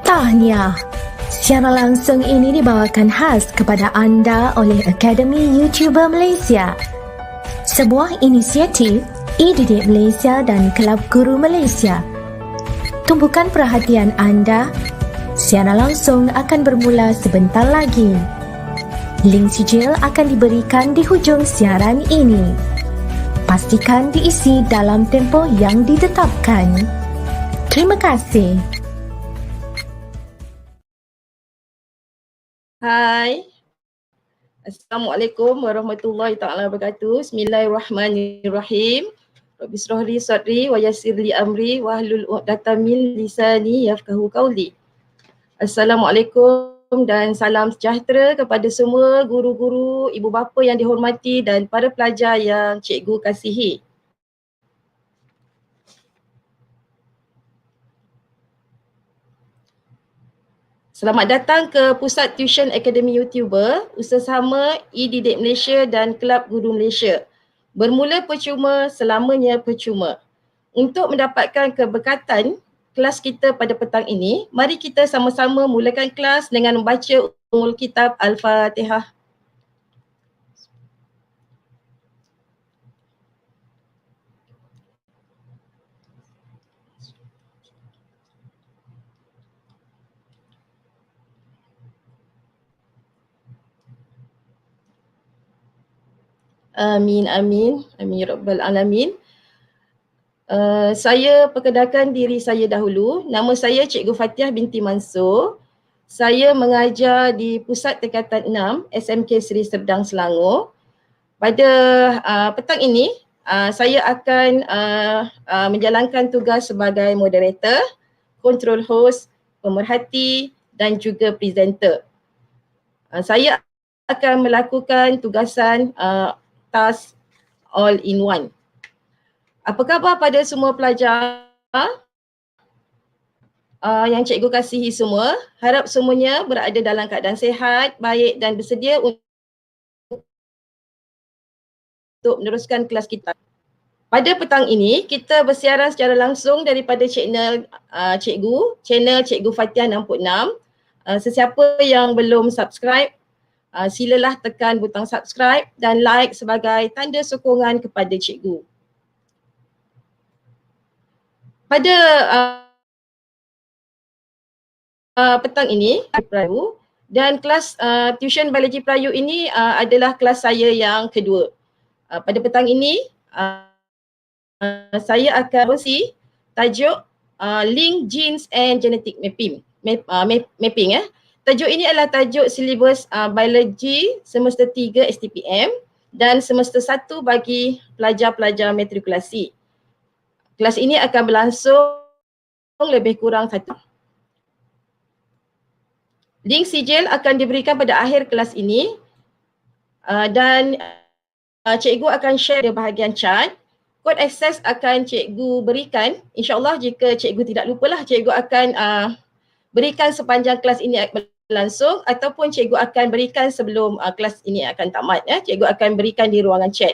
Tahniah. Secara langsung ini dibawakan khas kepada anda oleh Akademi YouTuber Malaysia. Sebuah inisiatif e-didik Malaysia dan Kelab Guru Malaysia. Tumpukan perhatian anda. Secara langsung akan bermula sebentar lagi. Link sijil akan diberikan di hujung siaran ini. Pastikan diisi dalam tempoh yang ditetapkan. Terima kasih. Hai. Assalamualaikum warahmatullahi taala wabarakatuh. Bismillahirrahmanirrahim. Rabbi shrah li sadri wa yassir li amri wahlul 'uqdatam min lisani yafqahu qawli. Assalamualaikum dan salam sejahtera kepada semua guru-guru, ibu bapa yang dihormati dan para pelajar yang cikgu kasihi. Selamat datang ke Pusat Tuisyen Akademi YouTuber, usaha-sama e-didik Malaysia dan Kelab Guru Malaysia. Bermula percuma, selamanya percuma. Untuk mendapatkan keberkatan kelas kita pada petang ini, mari kita sama-sama mulakan kelas dengan membaca Ummul Kitab Al-Fatihah. Amin, amin. Amin ya rabbal alamin. Saya perkenalkan diri saya dahulu. Nama saya Cikgu Fathiah binti Mansur. Saya mengajar di Pusat Tingkatan 6 SMK Seri Serdang Selangor. Pada petang ini, saya akan menjalankan tugas sebagai moderator, control host, pemerhati dan juga presenter. Saya akan melakukan tugasan task all in one. Apa khabar pada semua pelajar yang cikgu kasihi semua? Harap semuanya berada dalam keadaan sihat, baik dan bersedia untuk meneruskan kelas kita. Pada petang ini, kita bersiaran secara langsung daripada channel cikgu, channel Cikgu FATHIAH66. Sesiapa yang belum subscribe, silalah tekan butang subscribe dan like sebagai tanda sokongan kepada cikgu. Pada petang ini, Pra-U, dan kelas tuition biologi Pra-U ini adalah kelas saya yang kedua. Pada petang ini, saya akan kongsi tajuk Link Genes and Genetic Mapping. Tajuk ini adalah tajuk silibus biologi semester 3 STPM dan semester 1 bagi pelajar-pelajar matrikulasi. Kelas ini akan berlangsung lebih kurang 1. Link sijil akan diberikan pada akhir kelas ini dan cikgu akan share di bahagian chat. Kod akses akan cikgu berikan. InsyaAllah jika cikgu tidak lupalah, cikgu akan berikan sepanjang kelas ini berlangsung ataupun cikgu akan berikan sebelum kelas ini akan tamat. Cikgu akan berikan di ruangan chat.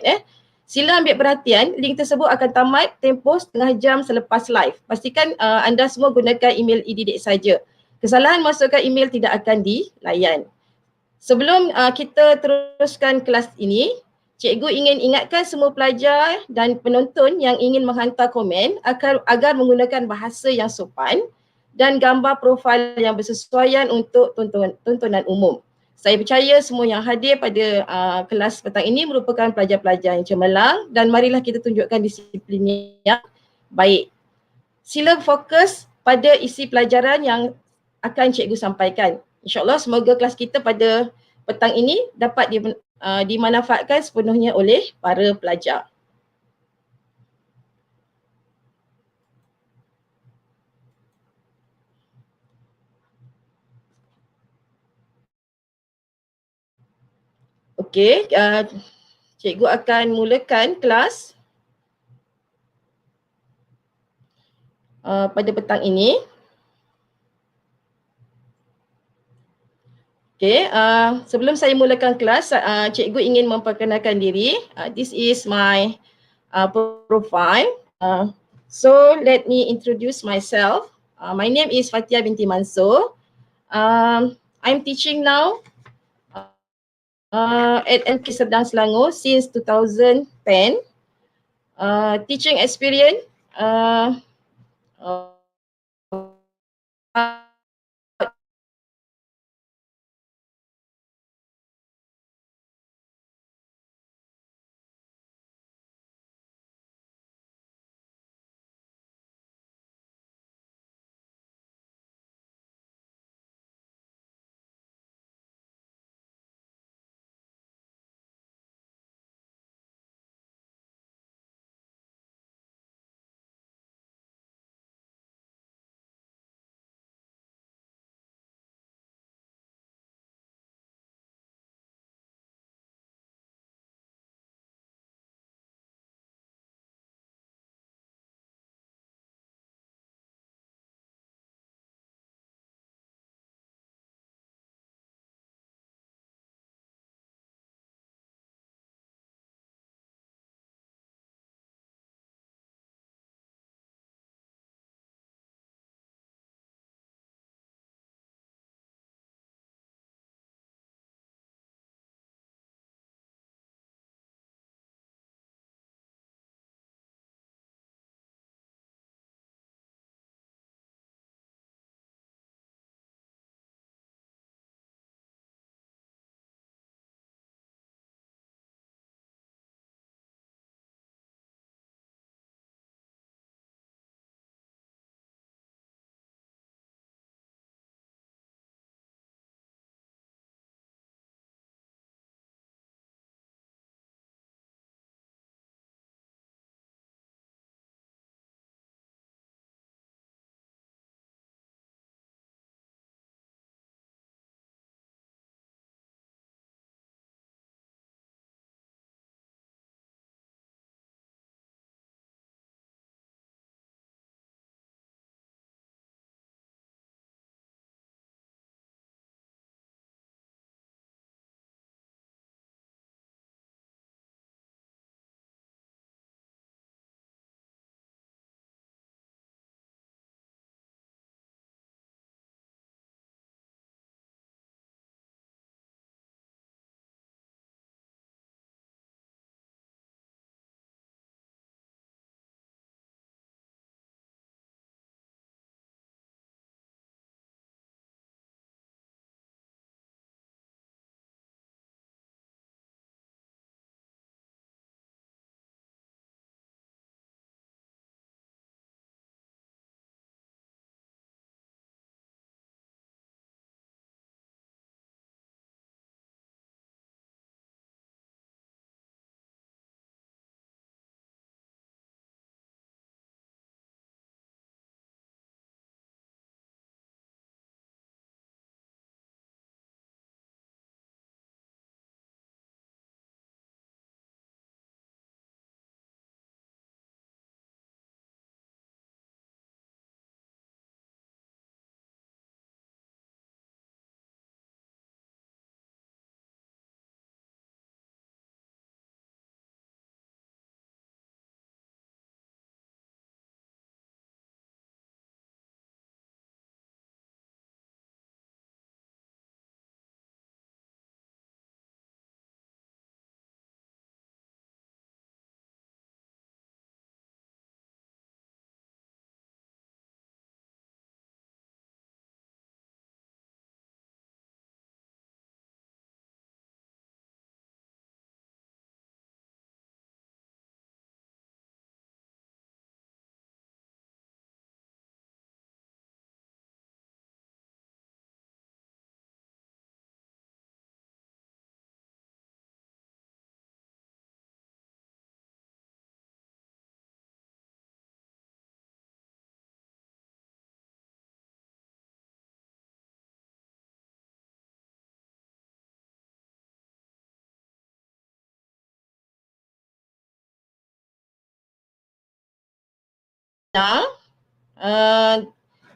Sila ambil perhatian, link tersebut akan tamat tempoh setengah jam selepas live. Pastikan anda semua gunakan email e-didik saja. Kesalahan masukkan email tidak akan dilayan. Sebelum kita teruskan kelas ini, cikgu ingin ingatkan semua pelajar dan penonton yang ingin menghantar komen agar menggunakan bahasa yang sopan dan gambar profil yang bersesuaian untuk tontonan umum. Saya percaya semua yang hadir pada kelas petang ini merupakan pelajar-pelajar yang cemerlang dan marilah kita tunjukkan disiplin yang baik. Sila fokus pada isi pelajaran yang akan cikgu sampaikan. InsyaAllah semoga kelas kita pada petang ini dapat dimanfaatkan sepenuhnya oleh para pelajar. Okey, cikgu akan mulakan kelas pada petang ini. Okey, sebelum saya mulakan kelas, cikgu ingin memperkenalkan diri. This is my profile. So let me introduce myself. My name is Fathiah binti Mansur. I'm teaching now at MK Serdang Selangor since 2010. Teaching experience uh,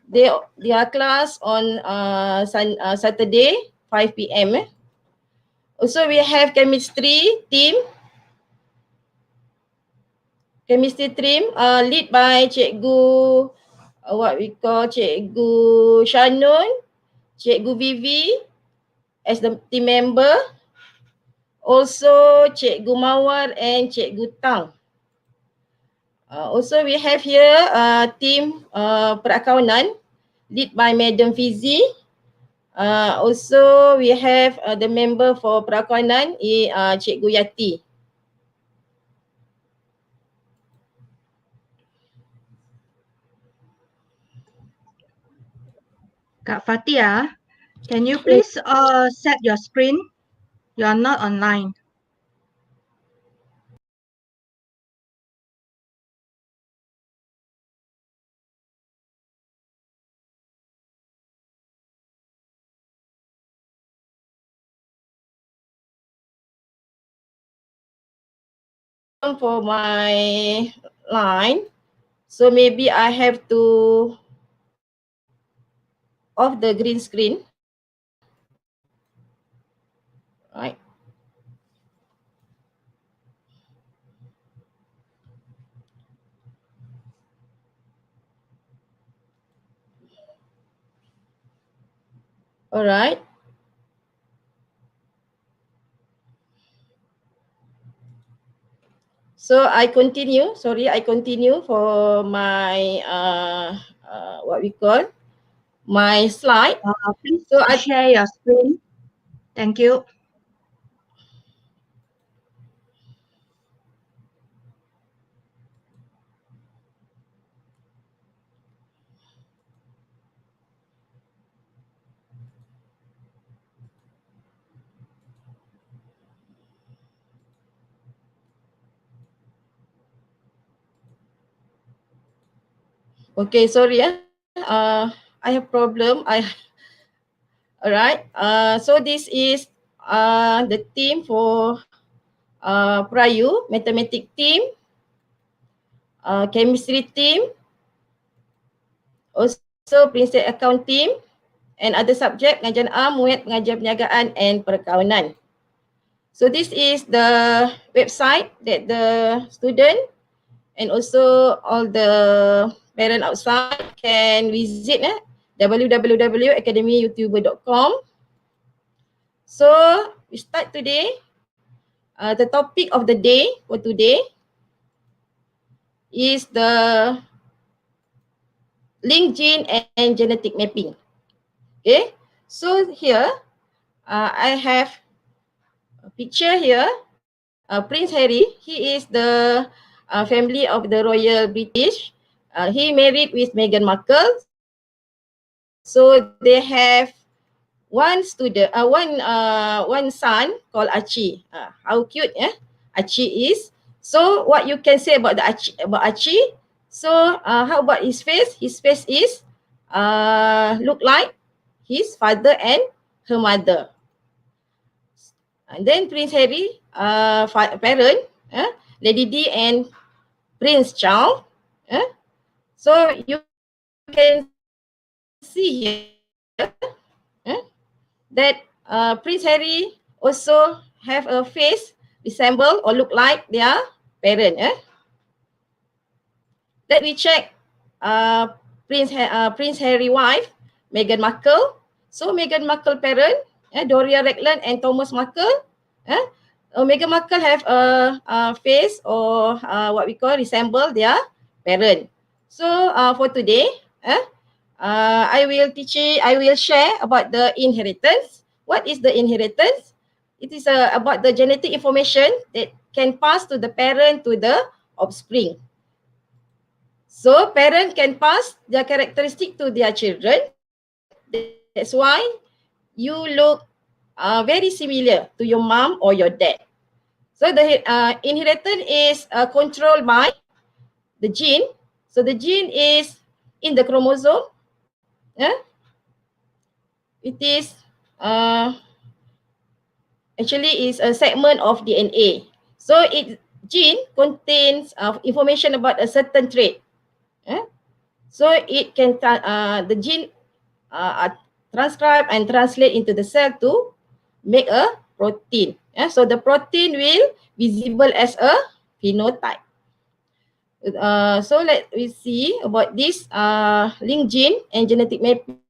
their class on Saturday 5 p.m. Also we have chemistry team lead by Cikgu what we call Cikgu Shanun, Cikgu Vivi as the team member, also Cikgu Mawar and Cikgu Tang. Also we have here team perakaunan led by Madam Fizi. Also we have the member for perakaunan Cikgu Yati. Kak Fathia, can you please set your screen? You are not online. For my line, so maybe I have to off the green screen, right? All right. So I continue for my what we call my slide. Please So I share your screen. Thank you. okay, sorry I have problem. All right. So this is the team for Pra-U, mathematics team, chemistry team, also prinsip account team, and other subject pengajian MURID, pengajian perniagaan and perkawanan. So this is the website that the student and also all the parent outside can visit www.academyyoutuber.com. So we start today. The topic of the day for today is the linked gene and genetic mapping. Okay, so here I have a picture here. Prince Harry, he is the family of the Royal British. He married with Meghan Markle. So they have one student, one son called Archie. How cute, Archie is. So what you can say about Archie? So how about his face? His face is look like his father and her mother. And then Prince Harry, parent, Lady Di and Prince Charles. So you can see here that Prince Harry also have a face resemble or look like their parent. Let me check Prince Harry wife, Meghan Markle. So Meghan Markle parent, Doria Ragland and Thomas Markle. Meghan Markle have a face or what we call resemble their parent. So for today, I will share about the inheritance. What is the inheritance? It is about the genetic information that can pass to the parent to the offspring. So parent can pass their characteristic to their children. That's why you look very similar to your mom or your dad. So the inheritance is controlled by the gene. So the gene is in the chromosome. It is actually is a segment of DNA. So gene contains information about a certain trait. So it can the gene transcribe and translate into the cell to make a protein. So the protein will visible as a phenotype. So let we see about this linked gene and genetic mapping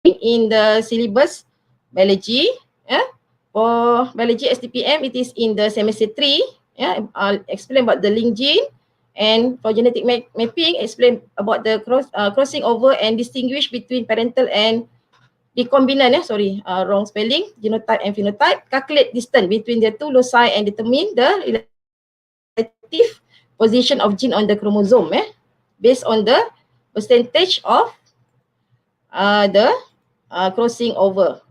in the syllabus biology. For biology STPM, it is in the semester 3. I'll explain about the linked gene, and for genetic mapping, explain about the crossing over and distinguish between parental and recombinant. Wrong spelling. Genotype and phenotype. Calculate distance between the two loci and determine the relative position of gene on the chromosome based on the percentage of the crossing over.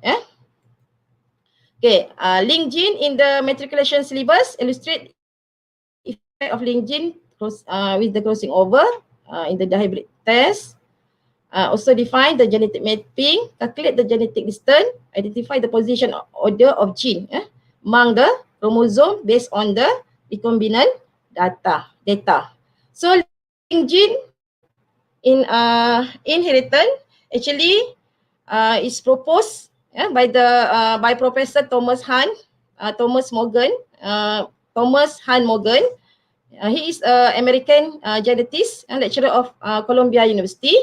Okay, linked gene in the matriculation syllabus illustrate effect of linked gene with the crossing over in the hybrid test. Also define the genetic mapping, calculate the genetic distance, identify the position order of gene among the chromosome based on the recombinant data. So linked gene in inheritance actually is proposed by Professor Thomas Morgan. He is an American genetist and lecturer of Columbia University.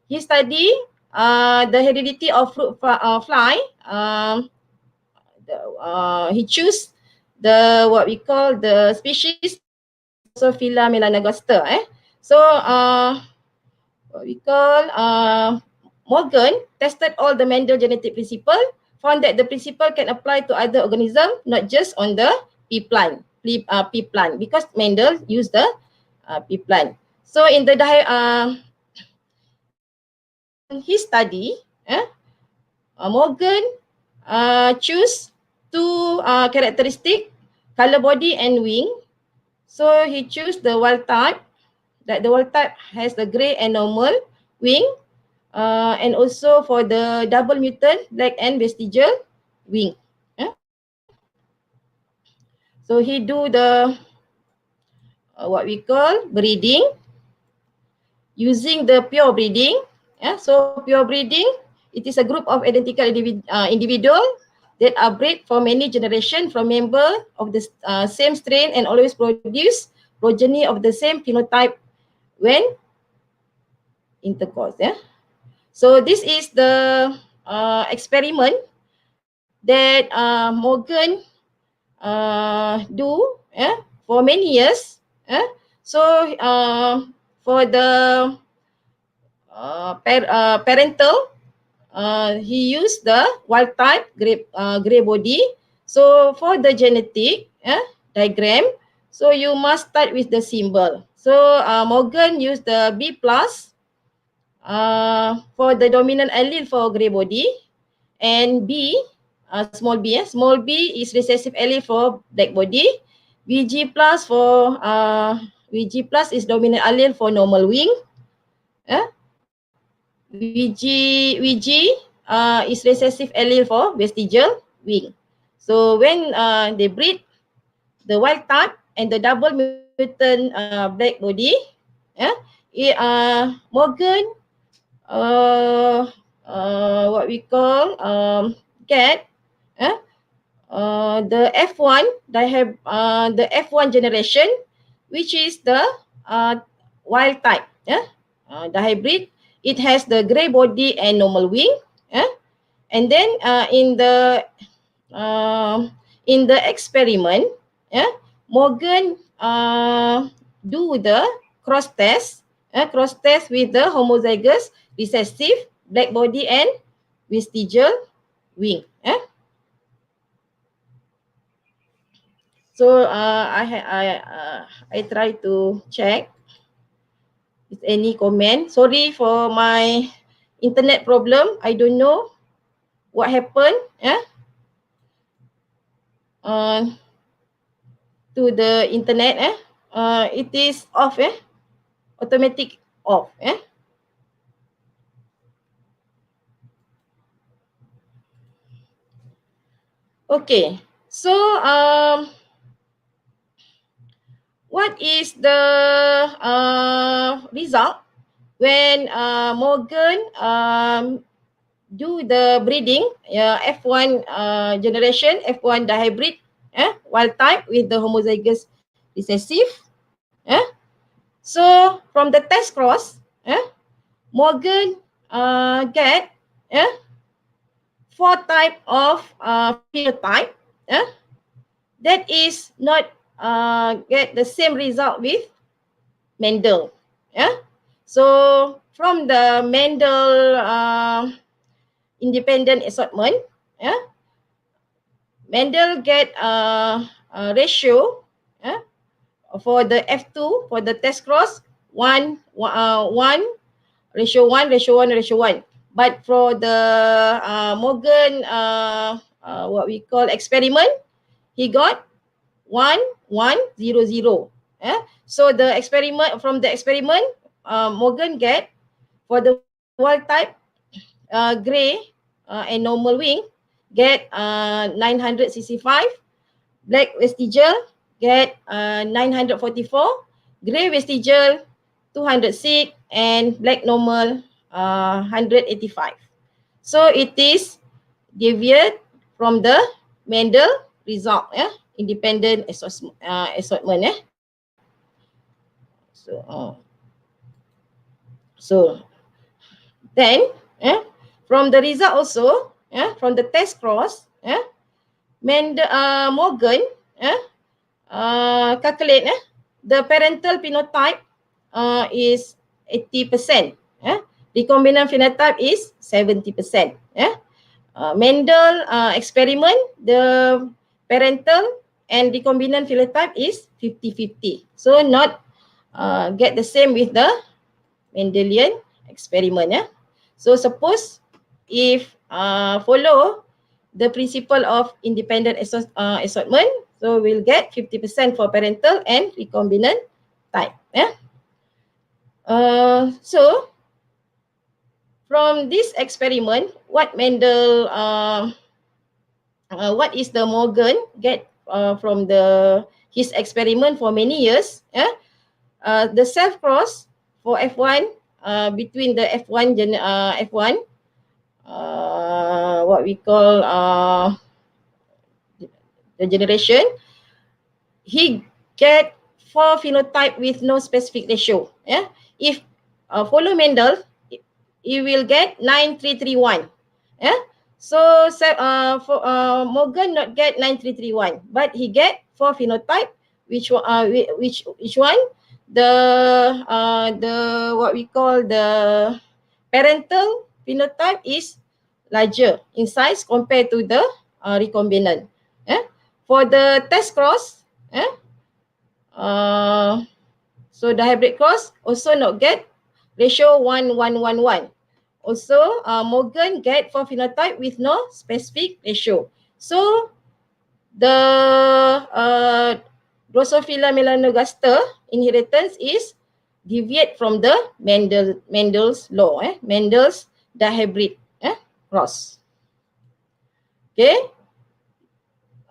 He study the heredity of fruit fly. He choose the what we call the species Drosophila melanogaster. So what we call Morgan tested all the Mendel genetic principle, found that the principle can apply to other organism, not just on the pea plant, because Mendel used the pea plant. So in the his study, Morgan choose two characteristic, color body and wing. So he choose the wild type, that the wild type has the grey and normal wing, and also for the double mutant, black and vestigial wing. So he do the what we call breeding using the pure breeding. So pure breeding, it is a group of identical individual that are bred for many generations from member of the same strain and always produce progeny of the same phenotype when intercourse. So this is the experiment that Morgan do for many years. So for the parental, he used the wild type grey body. So for the genetic diagram, so you must start with the symbol. So Morgan used the B plus for the dominant allele for grey body, and B, small b is recessive allele for black body. VG plus for VG plus is dominant allele for normal wing. VG is recessive allele for vestigial wing. So when they breed the wild type and the double mutant black body, Morgan what we call get the F1 the F1 generation, which is the wild type. The hybrid, it has the grey body and normal wing. And then in the experiment, Morgan do the cross test with the homozygous recessive black body and vestigial wing. So I try to check if any comment. Sorry for my internet problem. I don't know what happened to the internet. It is off, automatic off. Okay, so what is the result when Morgan do the breeding F1 generation, F1 dihybrid wild type with the homozygous recessive. So from the test cross, Morgan get 4 type of phenotype that is not get the same result with Mendel. So from the Mendel independent assortment, Mendel get a ratio for the F2 for the test cross 1 ratio 1 ratio 1 ratio 1. But for the Morgan what we call experiment, he got 1 1 0 0. So the experiment, from the experiment, Morgan get for the wild type grey and normal wing get 965, black vestigial get 944, grey vestigial 206, and black normal 185. So it is deviate from the Mendel result, independent assortment. So then from the result also, from the test cross, Morgan calculate the parental phenotype is 80%. Recombinant phenotype is 70%. Mendel experiment, the parental and recombinant phenotype is 50-50. So not get the same with the Mendelian experiment. So suppose if follow the principle of independent assortment, so we'll get 50% for parental and recombinant type. So from this experiment, what Mendel, what is the Morgan get from his experiment for many years? The self cross for F1 between the F1 what we call the generation, he get 4 phenotype with no specific ratio. If follow Mendel, he will get 9331. So for Morgan not get 9331, but he get 4 phenotype, which one? The what we call the parental phenotype is larger in size compared to the recombinant. For the test cross, so the hybrid cross also not get ratio 1:1:1:1. Also, Morgan get 4 phenotype with no specific ratio. So the Drosophila melanogaster inheritance is deviate from the Mendel's law, Mendel's dihybrid cross. Okay.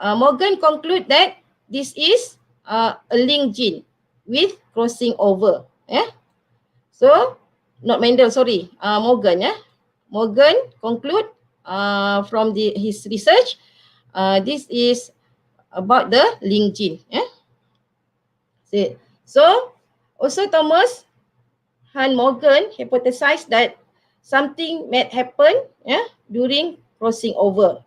Morgan conclude that this is a linked gene with crossing over. So not Mendel, sorry, Morgan. Morgan conclude from his research, this is about the linked gene. So also Thomas Han Morgan hypothesized that something might happen during crossing over.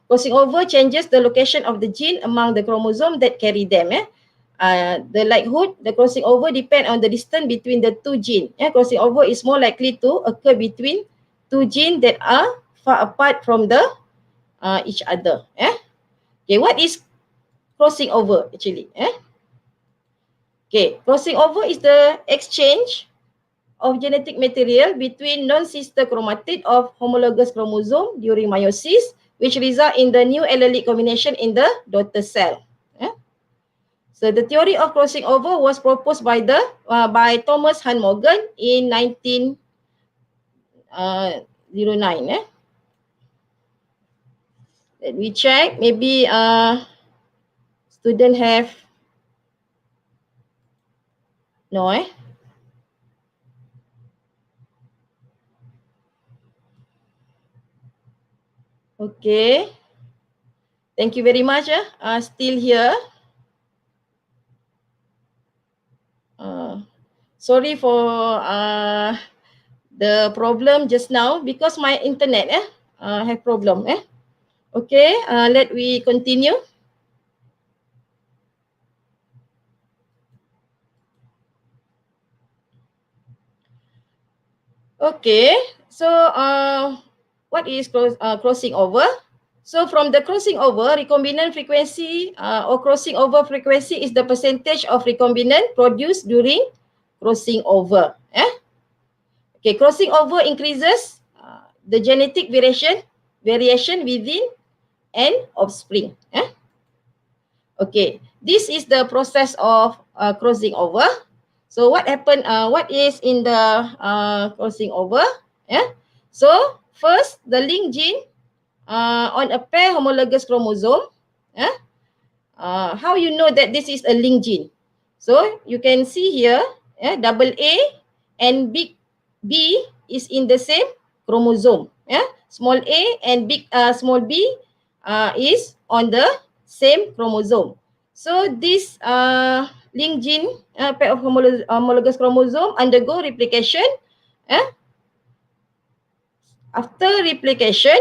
Crossing over changes the location of the gene among the chromosome that carry them. The likelihood, the crossing over depend on the distance between the two genes. Crossing over is more likely to occur between two genes that are far apart from the each other. Okay, what is crossing over actually? Okay, crossing over is the exchange of genetic material between non-sister chromatid of homologous chromosome during meiosis, which result in the new allelic combination in the daughter cell. So the theory of crossing over was proposed by Thomas Han Morgan in 1909. Let me check. Maybe student have no. Okay. Thank you very much. Still here. Sorry for the problem just now because my internet have problem. Okay, let we continue. Okay, so what is crossing over? So from the crossing over, recombinant frequency or crossing over frequency is the percentage of recombinant produced during crossing over. Okay, crossing over increases the genetic variation within an offspring. Okay, this is the process of crossing over. So what happened? What is in the crossing over? So first, the link gene on a pair homologous chromosome. How you know that this is a link gene? So you can see here, double A and big B is in the same chromosome. Small a and small b is on the same chromosome. So this link gene pair of homologous chromosome undergo replication. After replication,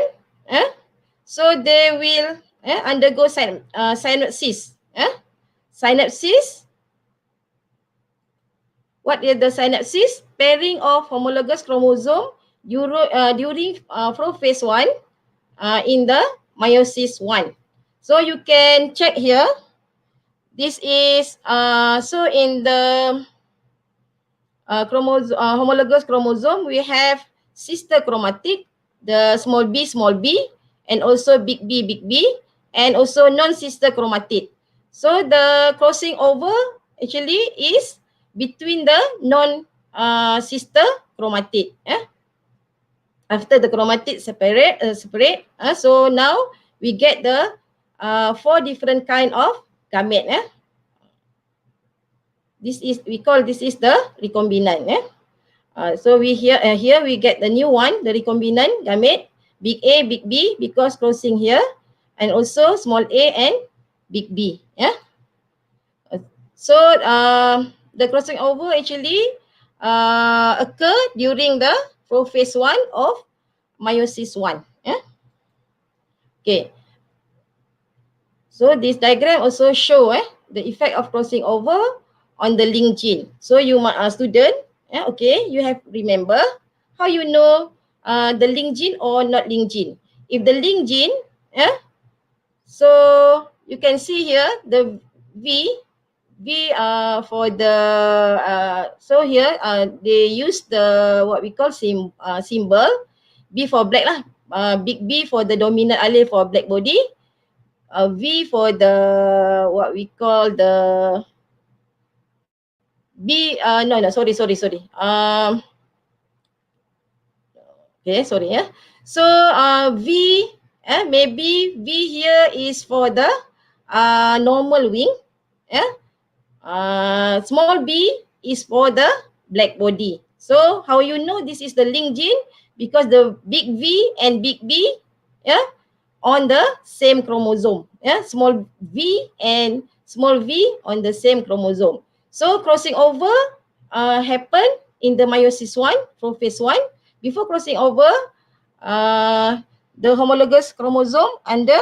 so they will undergo synapsis. Synapsis. What is the synapsis? Pairing of homologous chromosome during prophase 1 in the meiosis 1. So you can check here. This is so in the homologous chromosome, we have sister chromatic, the small b, and also big B, and also non-sister chromatid. So the crossing over actually is between the non-sister chromatid. After the chromatid separate, so now we get the 4 different kind of gamete. This is the recombinant. So we here we get the new one, the recombinant gamete, big A, big B, because crossing here, and also small a and big B. So the crossing over actually occur during the prophase 1 of meiosis 1. Okay. So this diagram also show the effect of crossing over on the link gene. So you student, okay, you have remember how you know the link gene or not link gene. If the link gene, so you can see here the V for the so here they use the what we call symbol B for black lah, big B for the dominant allele for black body, V for the what we call the B sorry. Okay, sorry. So V maybe V here is for the normal wing. Small b is for the black body. So how you know this is the link gene? Because the big V and big B on the same chromosome. Small v and small v on the same chromosome. So crossing over happen in the meiosis 1, prophase 1. Before crossing over, the homologous chromosome under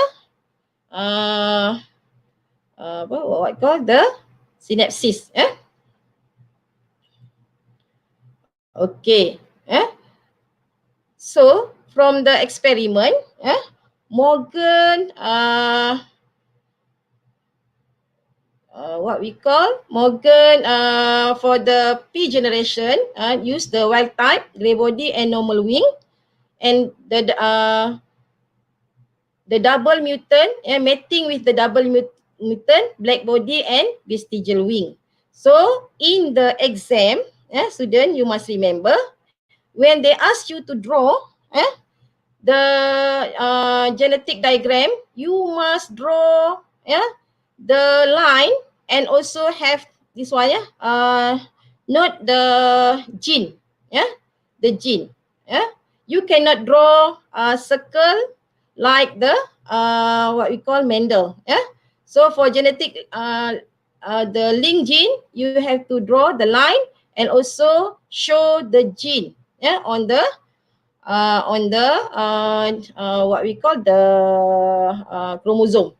what call the synapsis. Okay. So from the experiment, Morgan what we call Morgan for the P generation use the wild type, grey body and normal wing, and the double mutant mating with the double mutant, black body and vestigial wing. So in the exam, student, you must remember when they ask you to draw the genetic diagram, you must draw the line and also have this one not the gene, the gene. You cannot draw a circle like the what we call Mendel. So for genetic the link gene, you have to draw the line and also show the gene on the what we call the chromosome.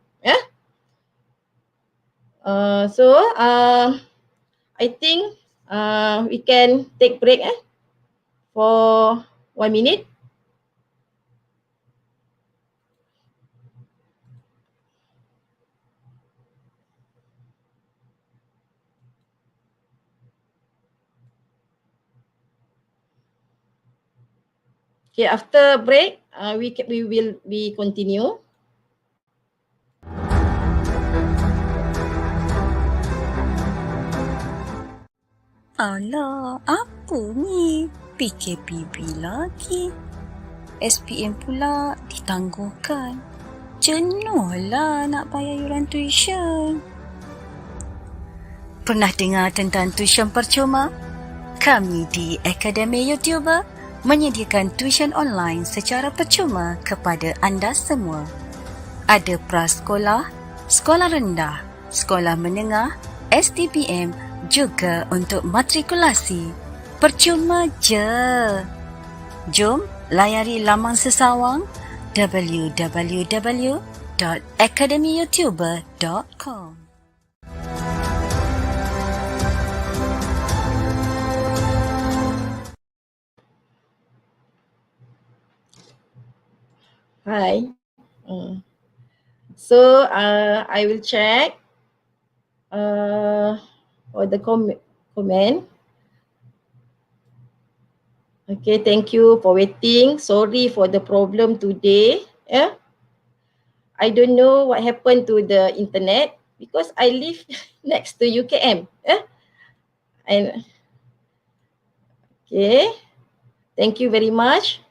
I think we can take break for 1 minute. Okay, after break, we will continue. Alah, apa ni? PKPB lagi. SPM pula ditangguhkan. Jenuhlah nak bayar yuran tuition. Pernah dengar tentang tuition percuma? Kami di Akademi YouTuber menyediakan tuition online secara percuma kepada anda semua. Ada prasekolah, sekolah rendah, sekolah menengah, STPM, juga untuk matrikulasi. Percuma je. Jom layari laman sesawang www.academyyoutuber.com. Hi. So I will check for the comment. Okay, thank you for waiting. Sorry for the problem today. I don't know what happened to the internet because I live next to UKM. And okay, thank you very much.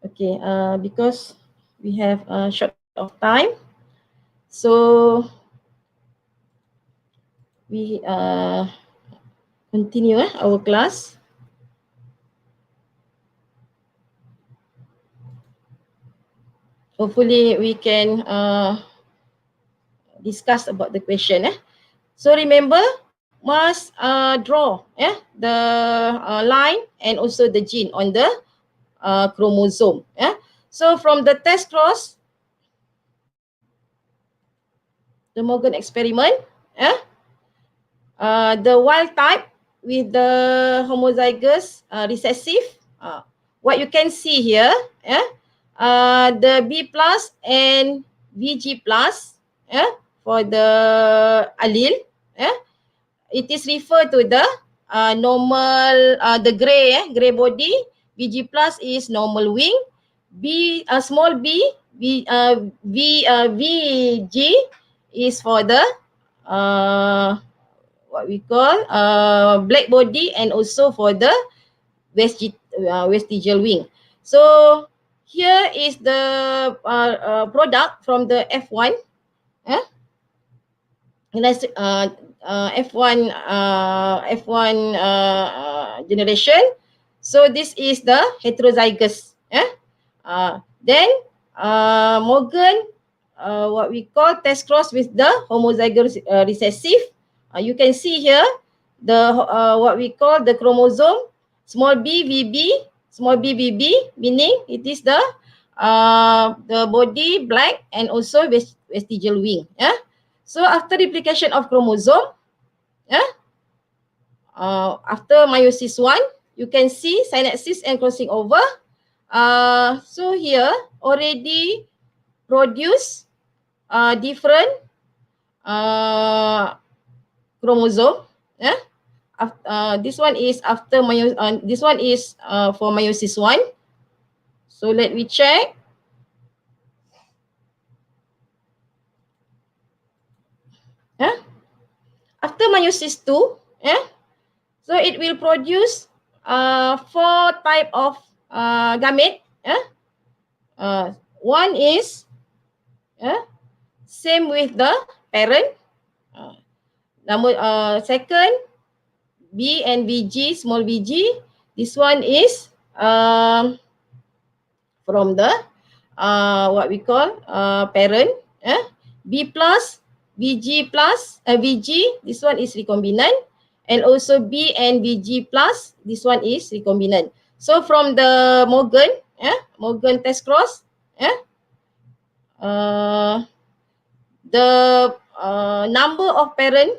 Okay, because we have a short of time, so we continue our class. Hopefully we can discuss about the question. So remember, must draw the line and also the gene on the chromosome. So from the test cross, the Morgan experiment, the wild type with the homozygous recessive, what you can see here, the B plus and VG plus for the allele, it is referred to the normal, the gray body. VG plus is normal wing. Small b, VG is for the what we call black body and also for the vestigial wing. So here is the product from the F1. F1 generation. So this is the heterozygous. Then Morgan, what we call test cross with the homozygous recessive. You can see here the what we call the chromosome small b VB, small b VB, meaning it is the body black and also vestigial wing. So after replication of chromosome, after meiosis 1, you can see synapsis and crossing over. So here already produce different chromosome. This one is after this one is for meiosis 1. So let me check. After meiosis 2, so it will produce 4 type of gamete. One is same with the parent. Second, B and VG, small VG. This one is from the what we call parent. B plus, VG plus, VG. This one is recombinant. and also B and BG plus, this one is recombinant. So from the Morgan test cross, the number of parent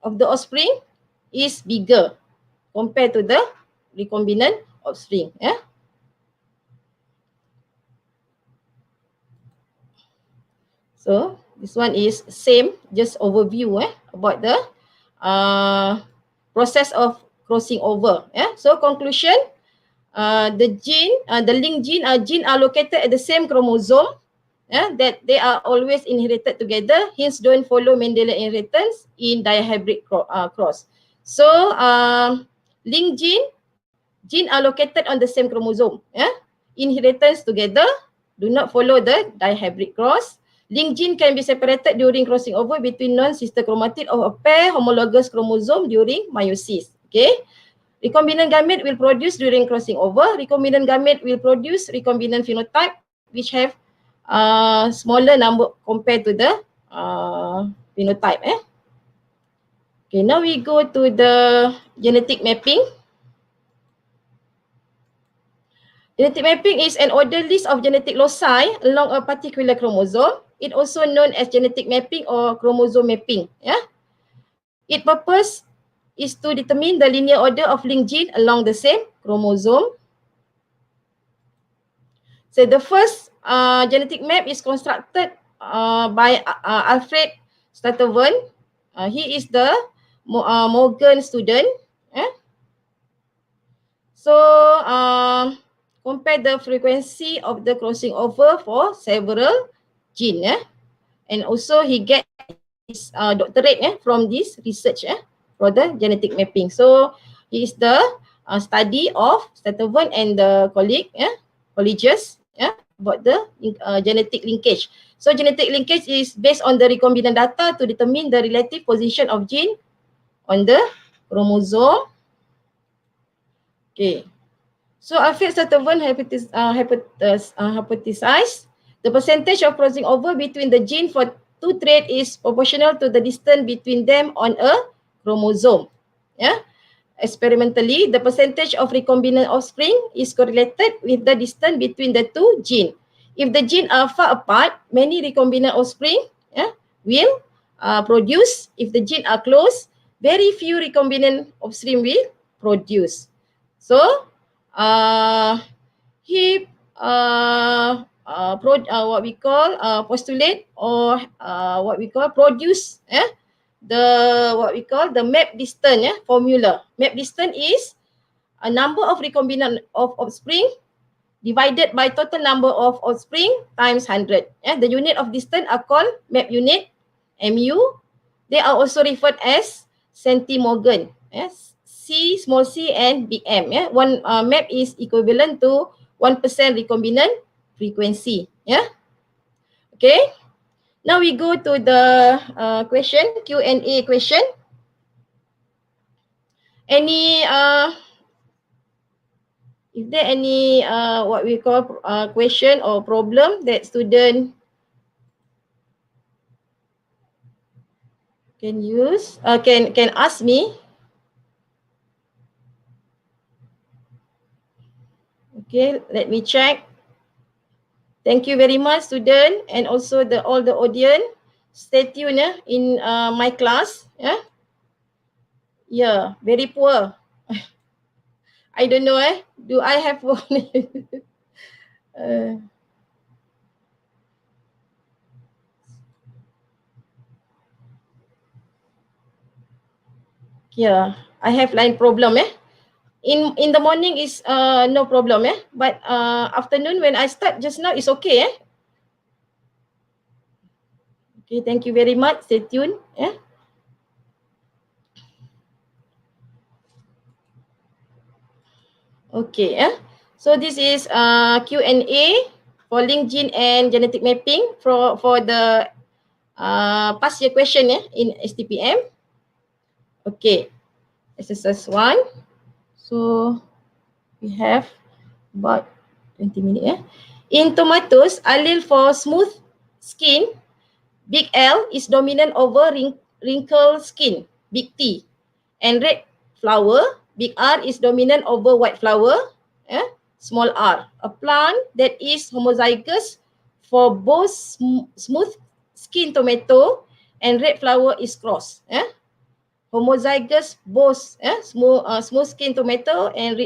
of the offspring is bigger compared to the recombinant offspring. So this one is same, just overview about the process of crossing over. So conclusion, the linked gene are located at the same chromosome, that they are always inherited together, hence don't follow Mendelian inheritance in dihybrid cross. So linked gene are located on the same chromosome, inheritance together, do not follow the dihybrid cross. Linked gene can be separated during crossing over between non-sister chromatid of a pair homologous chromosome during meiosis. Okay. Recombinant gamete will produce during crossing over. Recombinant gamete will produce recombinant phenotype which have smaller number compared to the phenotype. Okay, now we go to the genetic mapping. Genetic mapping is an ordered list of genetic loci along a particular chromosome. It also known as genetic mapping or chromosome mapping. Its purpose is to determine the linear order of linked gene along the same chromosome. So the first genetic map is constructed by Alfred Stratton. He is the Morgan student. So compare the frequency of the crossing over for several gene, and also he get his doctorate from this research for the genetic mapping. So he is the study of Stratton and the colleagues about the genetic linkage. So genetic linkage is based on the recombinant data to determine the relative position of gene on the chromosome. Okay. So Alfred Stratton hypothesized the percentage of crossing over between the gene for two traits is proportional to the distance between them on a chromosome. Experimentally, the percentage of recombinant offspring is correlated with the distance between the two genes. If the genes are far apart, many recombinant offspring will produce. If the genes are close, very few recombinant offspring will produce. So he what we call postulate or what we call produce the map distance formula. Map distance is a number of recombinant of offspring divided by total number of offspring times 100. The unit of distance are called map unit, MU. They are also referred as centimorgan. C, small c and big M. One map is equivalent to 1% recombinant frequency. Okay. Now we go to the question, Q&A question. Any is there any what we call question or problem that student can use, can ask me? Okay, let me check. Thank you very much, student, and also all the audience. Stay tuned in my class. Yeah, very poor. I don't know. Do I have one? Yeah, I have line problem. In the morning is no problem. But afternoon when I start just now is okay. Okay, thank you very much. Stay tuned. Okay. So this is Q&A for linked gene and genetic mapping for the past year question in STPM. Okay. Exercise 1. So we have about 20 minutes. In tomatoes, allele for smooth skin, big L, is dominant over wrinkled skin, big T. and red flower, big R is dominant over white flower, small r. A plant that is homozygous for both smooth skin tomato and red flower is cross. Homozygous both smooth skin tomato and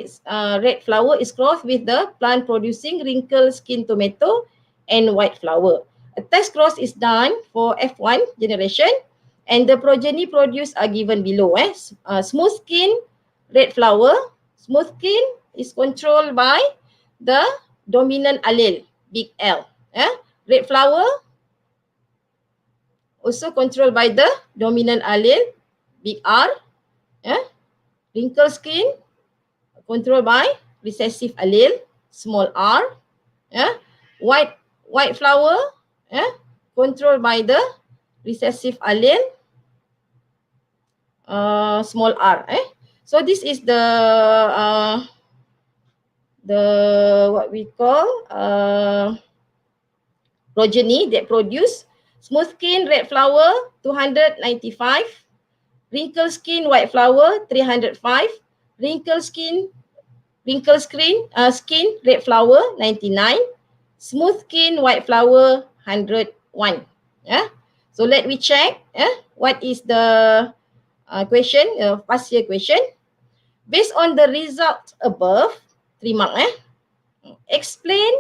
red flower is crossed with the plant producing wrinkle skin tomato and white flower. A test cross is done for F1 generation and the progeny produced are given below. Smooth skin, red flower. Smooth skin is controlled by the dominant allele, big L. Red flower also controlled by the dominant allele, big R. Wrinkle skin controlled by recessive allele, small r. White flower controlled by the recessive allele, small r. So this is the what we call progeny that produce smooth skin red flower 295, wrinkle skin white flower 305, wrinkle skin red flower 99, smooth skin white flower 101. So let me check what is the question, past year question. Based on the results above, 3 mark. Explain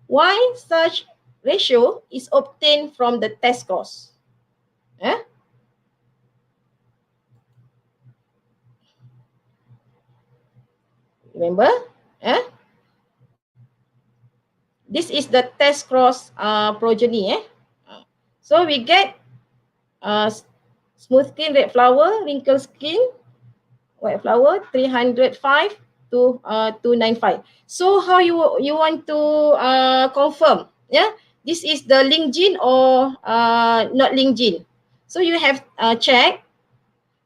why such ratio is obtained from the test scores. Remember? This is the test cross progeny. So we get smooth skin red flower, wrinkle skin white flower 305 to 295. So how you want to confirm? This is the linked gene or not linked gene. So you have check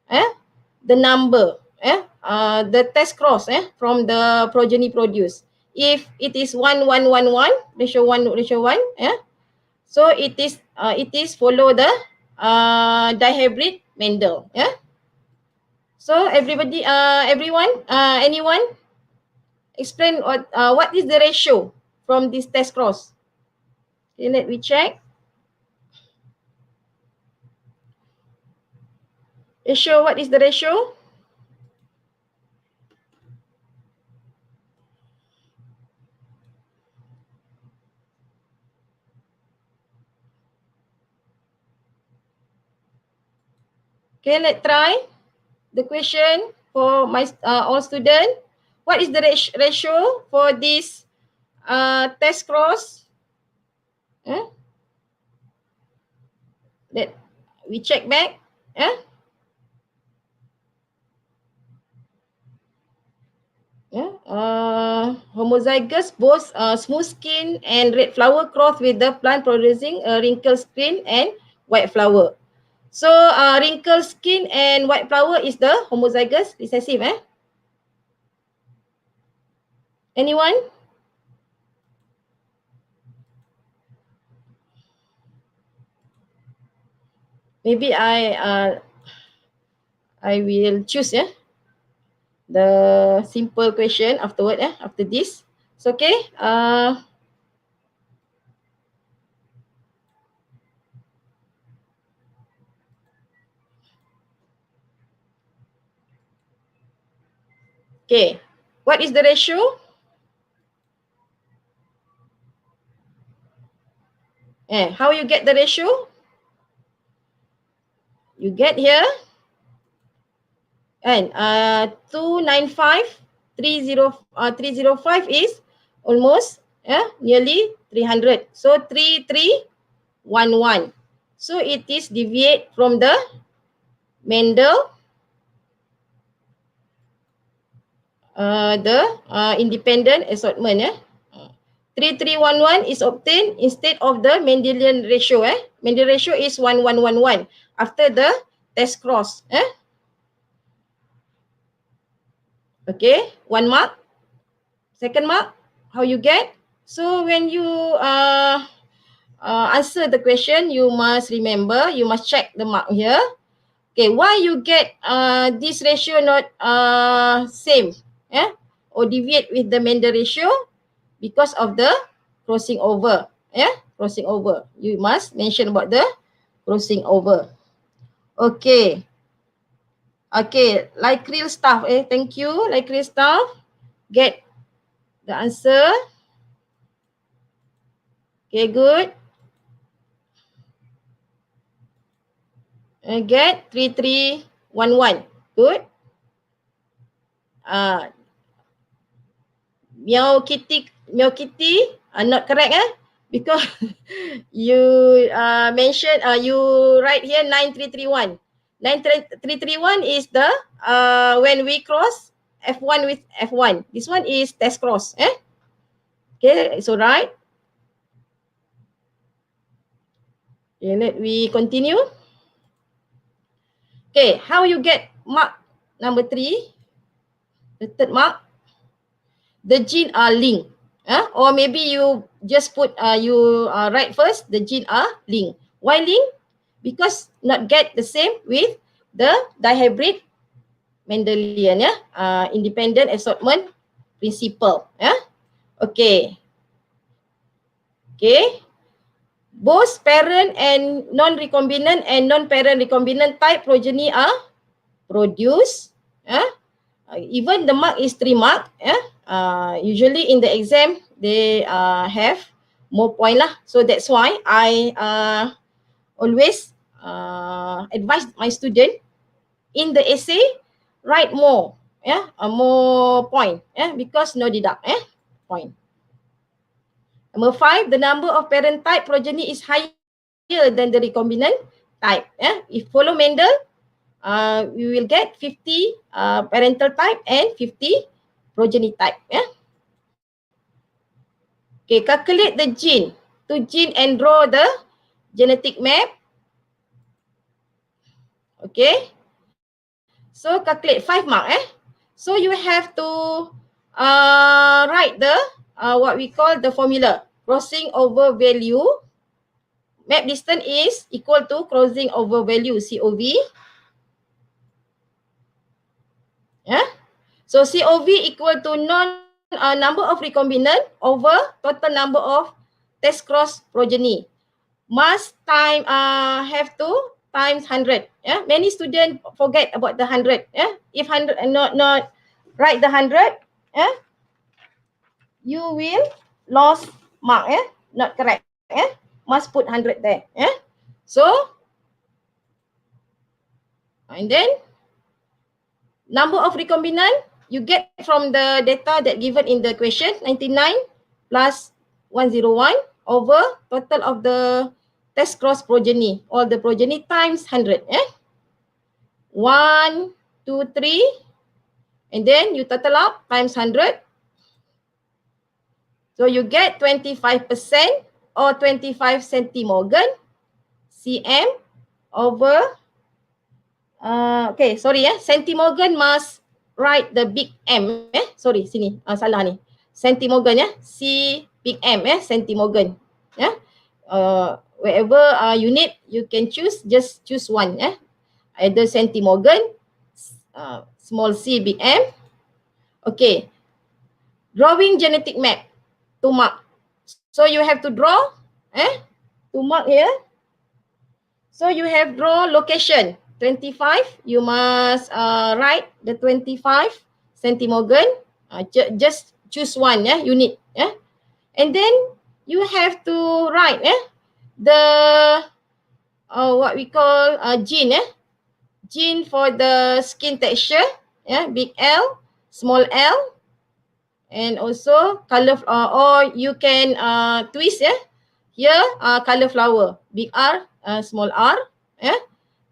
the number, the test cross from the progeny produced. If it is 1:1:1:1, ratio 1, so it is follow the dihybrid Mendel. So everybody, anyone explain what is the ratio from this test cross? Okay, let me check. Ratio, what is the ratio? Okay, let's try the question for my all students. What is the ratio for this test cross? Let we check back. Homozygous both smooth skin and red flower cross with the plant producing wrinkle skin and white flower. So wrinkle skin and white flower is the homozygous recessive. Anyone? Maybe I will choose the simple question afterward after this. It's okay. Okay, what is the ratio? How you get the ratio? You get here and 295, 305 is almost nearly 300. So 3311. So it is deviate from the Mendel independent assortment. 3311 is obtained instead of the Mendelian ratio. Mendelian ratio is 1111 after the test cross. Okay, 1 mark. Second mark, how you get? So when you answer the question, you must remember, you must check the mark here. Okay, why you get this ratio not same, or deviate with the Mendel ratio? Because of the crossing over, crossing over. You must mention about the crossing over. Okay. Okay, like real staff. Thank you, like real staff. Get the answer. Okay, good. Get 3311. Good. Meow Kitty, not correct, because you mentioned, you write here 9331. 9331 is the when we cross F1 with F1. This one is test cross, Okay, so right. Okay, let we continue. Okay, how you get mark number 3? The third mark. The gene are linked. Or maybe you just put, you write first, the gene are linked. Why linked? Because not get the same with the dihybrid Mendelian, independent assortment principle. Okay. Okay. Both parent and non-recombinant and non-parent recombinant type progeny are produced. Even the mark is 3 mark. Usually in the exam, they have more point lah. So that's why I always advise my student in the essay, write more, more point, because no deduct, point. Number 5, the number of parent type progeny is higher than the recombinant type. If follow Mendel, we will get 50 parental type and 50 progeny type. Okay, calculate the gene. To gene and draw the genetic map. Okay. So calculate 5 mark. So you have to write the what we call the formula. Crossing over value. Map distance is equal to crossing over value, COV. So COV equal to number of recombinant over total number of test cross progeny. Must time have to times 100. Many students forget about the 100. If 100 not write the 100, you will lost mark. Not correct. Must put 100 there. So and then number of recombinant you get from the data that given in the question, 99 plus 101 over total of the test cross progeny, all the progeny times 100. 1, 2, 3, and then you total up times 100. So you get 25% or 25 centimorgan cm over, okay, sorry, centimorgan must write the big M. Sorry, sini, salah ni. Centimorgan, C big M, centimorgan. Wherever unit you can choose, just choose one. Either centimorgan, small c big M. Okay. Drawing genetic map, 2 mark. So you have to draw, 2 mark here. So you have draw location, 25. You must write the 25 centimorgan. Just choose one, unit. And then you have to write the what we call gene. Gene for the skin texture, big L, small l, and also color, or you can twist, here color flower, big R, small r.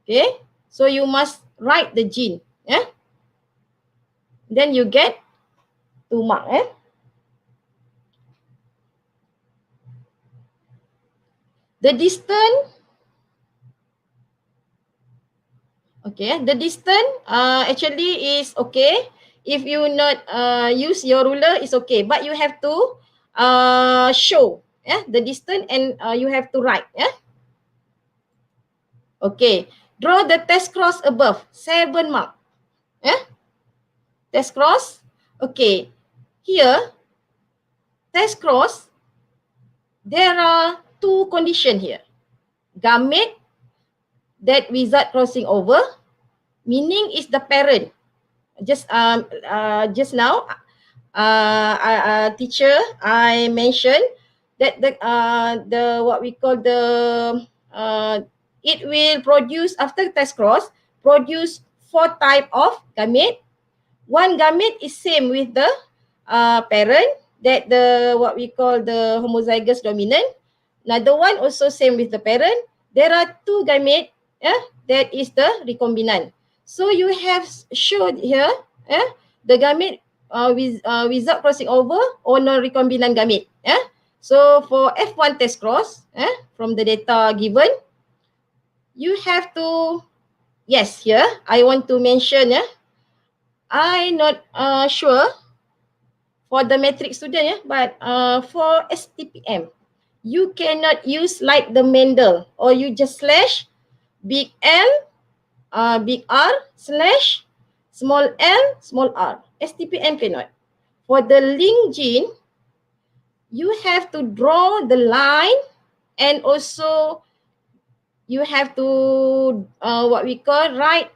Okay, so you must write the gene. Then you get 2 mark. The distance, okay, the distance actually is okay. If you not use your ruler, it's okay. But you have to show the distance, and you have to write. Okay. Draw the test cross above, 7 mark. Test cross. Okay, here, test cross, there are two conditions here. Gamete that without crossing over, meaning is the parent. Just now, teacher, I mentioned that the what we call the it will produce after test cross produce 4 type of gamete. One gamete is same with the parent, that the what we call the homozygous dominant. Another one also same with the parent. There are 2 gamete, that is the recombinant. So you have showed here the gamete without crossing over or non-recombinant gamete. So for F1 test cross, from the data given, you have to, yes, here I want to mention, I not sure for the matric student, but for STPM, you cannot use like the Mendel, or you just slash big L, big R slash small l, small r. STPM cannot. For the linked gene, you have to draw the line, and also you have to what we call write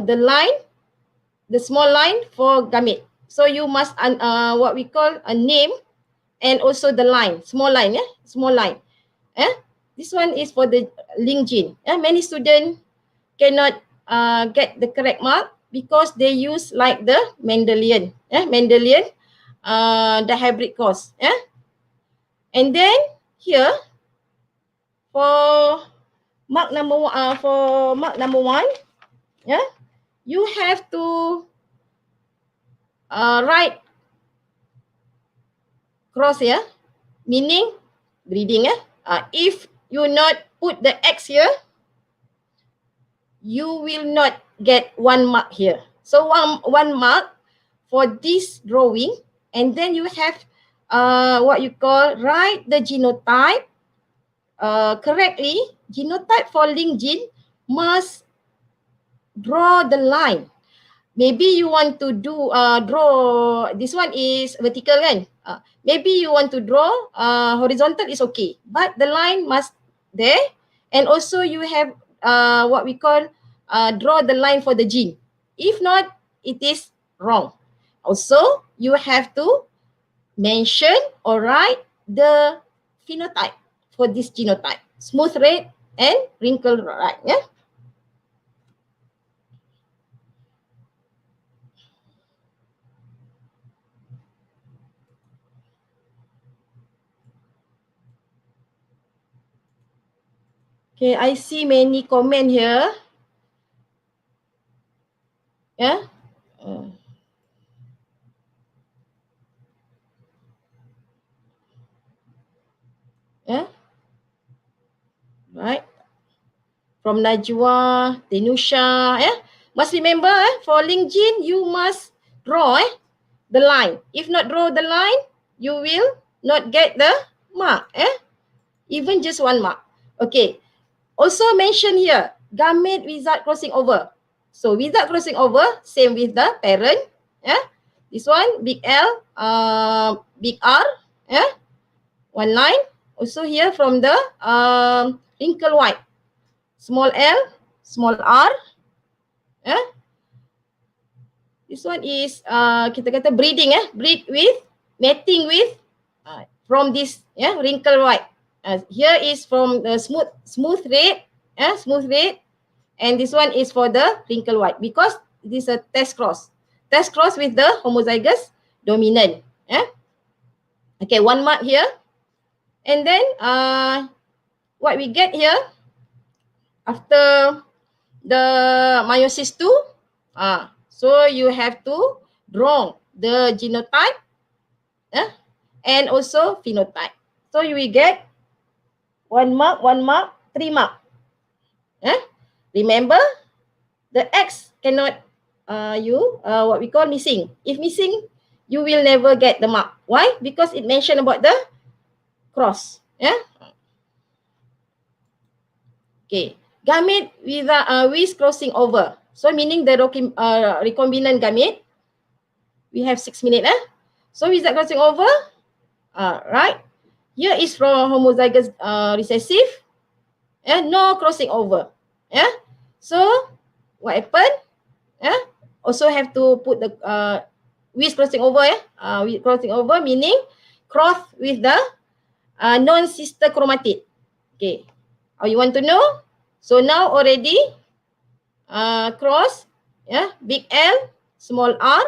the line, the small line for gamete. So you must what we call a name and also the line, small line, small line. This one is for the linked gene. Many students cannot get the correct mark because they use like the Mendelian, the hybrid course. And then here for mark number one, you have to write cross here, meaning breeding. If you not put the X here, you will not get 1 mark here. So one mark for this drawing, and then you have what you call write the genotype correctly. Genotype for linked gene must draw the line. Maybe you want to do draw, this one is vertical kan? Maybe you want to draw horizontal is okay, but the line must there, and also you have what we call draw the line for the gene. If not, it is wrong. Also, you have to mention or write the phenotype for this genotype, smooth red and wrinkle right. Okay, I see many comment here. Right. From Najwa, Tenusha, Must remember, for linked gene, you must draw the line. If not draw the line, you will not get the mark. Even just 1 mark. Okay. Also mention here, gamete without crossing over. So without crossing over, same with the parent. This one, big L, big R. 1 line. Also here from the wrinkle white. Small l, small r. This one is kita kata breeding, breed with, mating with from this wrinkle white. Here is from the smooth red, and this one is for the wrinkle white because this is a test cross with the homozygous dominant. Okay, 1 mark here, and then what we get here after the meiosis 2, so you have to draw the genotype and also phenotype. So you will get 1 mark, 3 mark. Remember, the X cannot what we call missing. If missing, you will never get the mark. Why? Because it mentioned about the cross. Okay. Gamete with crossing over. So meaning the recombinant gamete. We have 6 minutes. So without crossing over, right? Here is from homozygous recessive. No crossing over. So what happened? Also have to put the with crossing over. With crossing over meaning cross with the non-sister chromatid. Okay. You want to know? So now already cross, big L, small r,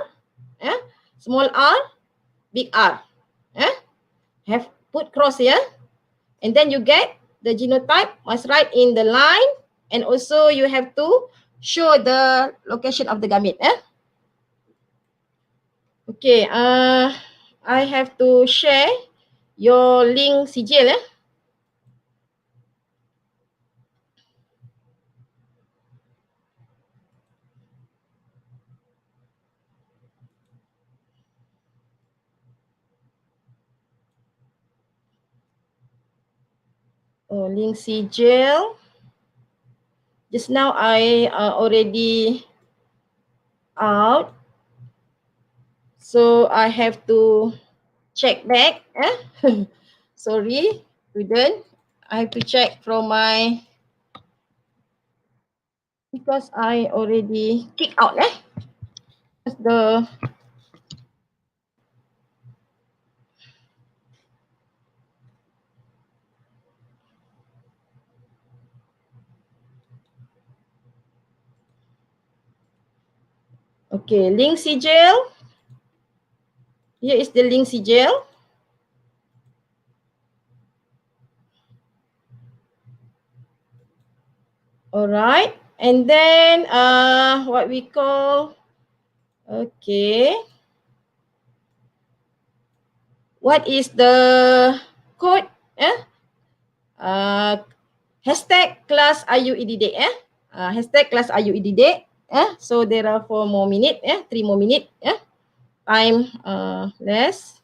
small r, big R. Have put cross here, and then you get the genotype. Must write in the line, and also you have to show the location of the gamete. Okay. I have to share your link sijil. Link sijil. Just now I already out. So I have to check back. Sorry, student. I have to check from my, because I already kick out. The okay, link sijil. Here is the link sijil. Alright, and then what we call, okay, what is the code? Hashtag class AYU EDD. Hashtag class AYU EDD. So there are 4 more minutes. 3 more minutes. Time less.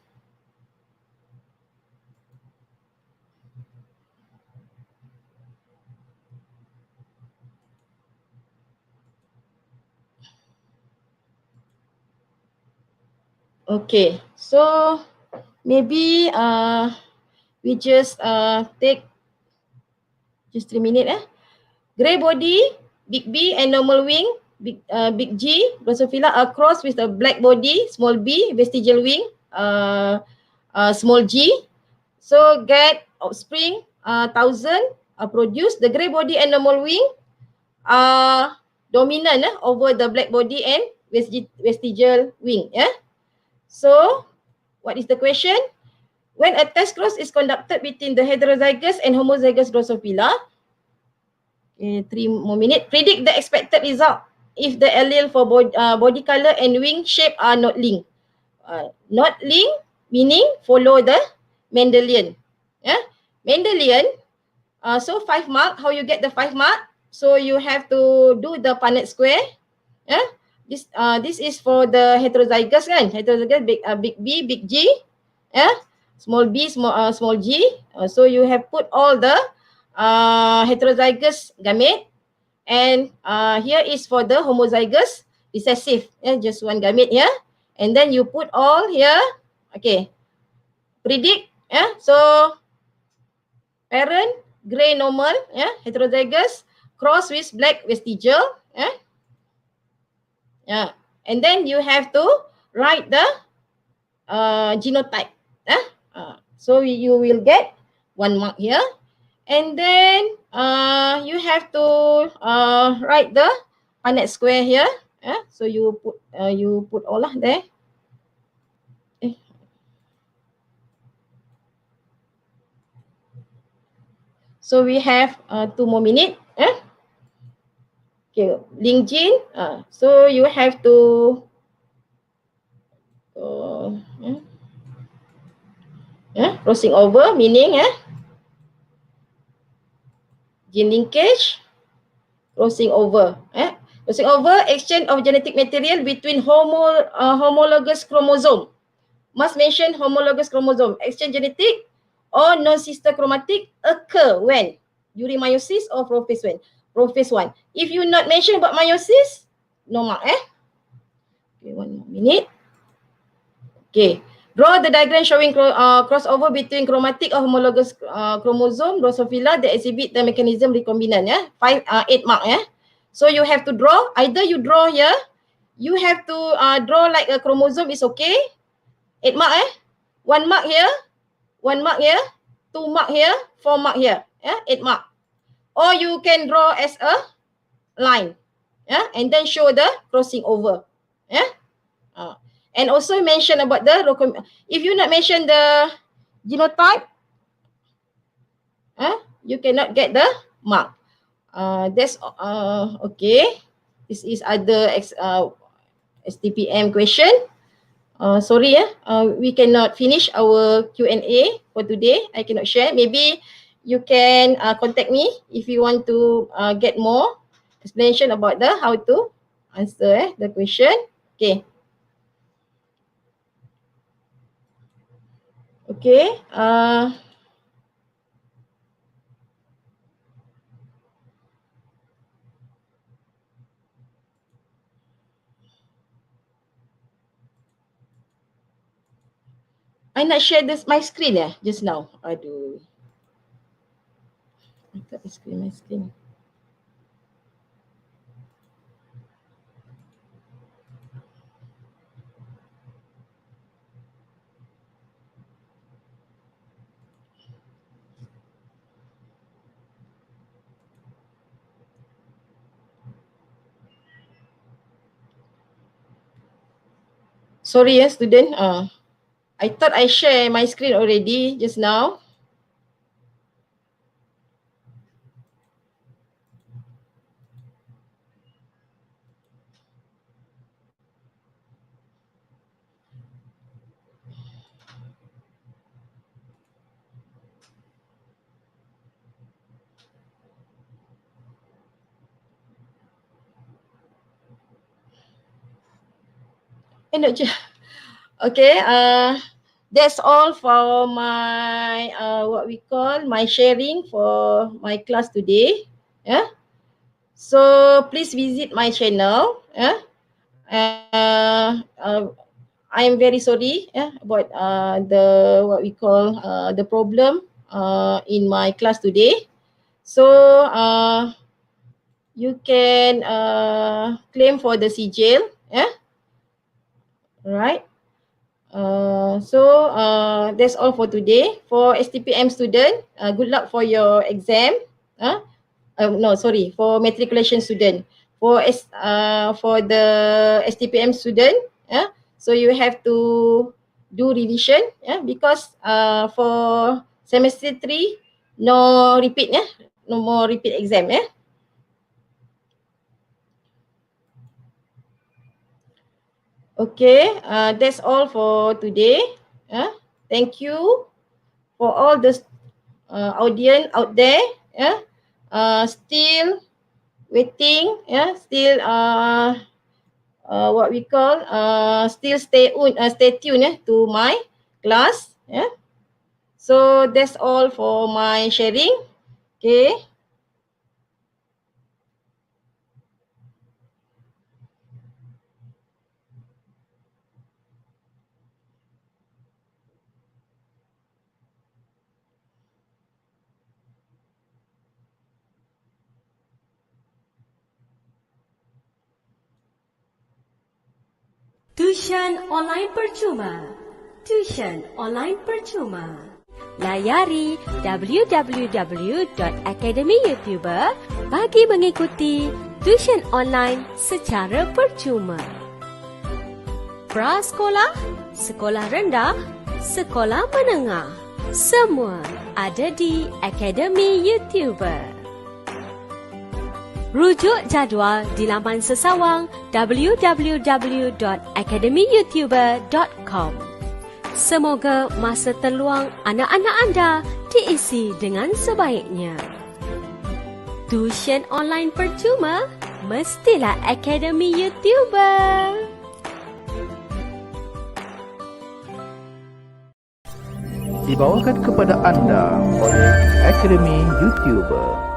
Okay, so maybe we just take just 3 minutes. Grey body, big B and normal wing, big G, Drosophila are crossed with a black body, small b, vestigial wing, small g. So get offspring 1,000 produce. The grey body and normal wing are dominant over the black body and vestigial wing. So what is the question? When a test cross is conducted between the heterozygous and homozygous Drosophila, 3 more minutes, predict the expected result if the allele for body color and wing shape are not linked. Not linked meaning follow the Mendelian. Mendelian, so 5 mark, how you get the 5 mark? So you have to do the Punnett square. This is for the heterozygous kan? Heterozygous big B, big G, small b, small g. So you have put all the heterozygous gamete, and here is for the homozygous recessive. Just one gamete here, and then you put all here. Okay, predict. So parent grey normal, heterozygous cross with black vestigial. And then you have to write the genotype. So you will get 1 mark here. And then you have to write the Punnett square here. So you put all lah there. So we have 2 more minutes. Okay, link gene. So you have to crossing over meaning gene linkage, crossing over. Crossing over, exchange of genetic material between homologous chromosome. Must mention homologous chromosome. Exchange genetic or non-sister chromatic occur when? During meiosis or prophase when? row phase 1. If you not mention about meiosis, no mark Okay, 1 more minute. Okay. Draw the diagram showing crossover between chromatic or homologous chromosome, Drosophila that exhibit the mechanism recombinant 8 mark So you have to draw, either you draw here, you have to draw like a chromosome is okay. 8 mark 1 mark here, 1 mark here, 2 mark here, 4 mark here. 8 mark. Or you can draw as a line. And then show the crossing over. And also mention about the, if you not mention the genotype, you cannot get the mark. That's okay. This is other STPM question. Sorry, we cannot finish our Q&A for today. I cannot share. Maybe you can contact me if you want to get more explanation about the how to answer the question. Okay. Okay. I nak share my screen just now. Aduh. I tak screen my screen. Sorry student. I thought I share my screen already just now. Okay, that's all for my what we call my sharing for my class today. So please visit my channel. I am very sorry about the what we call the problem in my class today. So you can claim for the CJL. Right. So that's all for today. For STPM student, good luck for your exam. No, sorry, for matriculation student. For the STPM student, so you have to do revision, because for semester 3, no repeat, no more repeat exam, Okay, that's all for today. Thank you for all the audience out there. Still waiting. Still what we call still stay tuned to my class. So that's all for my sharing. Okay. Tuisyen online percuma. Tuisyen online percuma. Layari www.academyyoutuber bagi mengikuti tuisyen online secara percuma. Prasekolah, sekolah rendah, sekolah menengah, semua ada di Akademi YouTuber. Rujuk jadual di laman sesawang www.academyyoutuber.com. Semoga masa terluang anak-anak anda diisi dengan sebaiknya. Tuisyen online percuma mestilah Akademi YouTuber. Dibawakan kepada anda oleh Akademi YouTuber.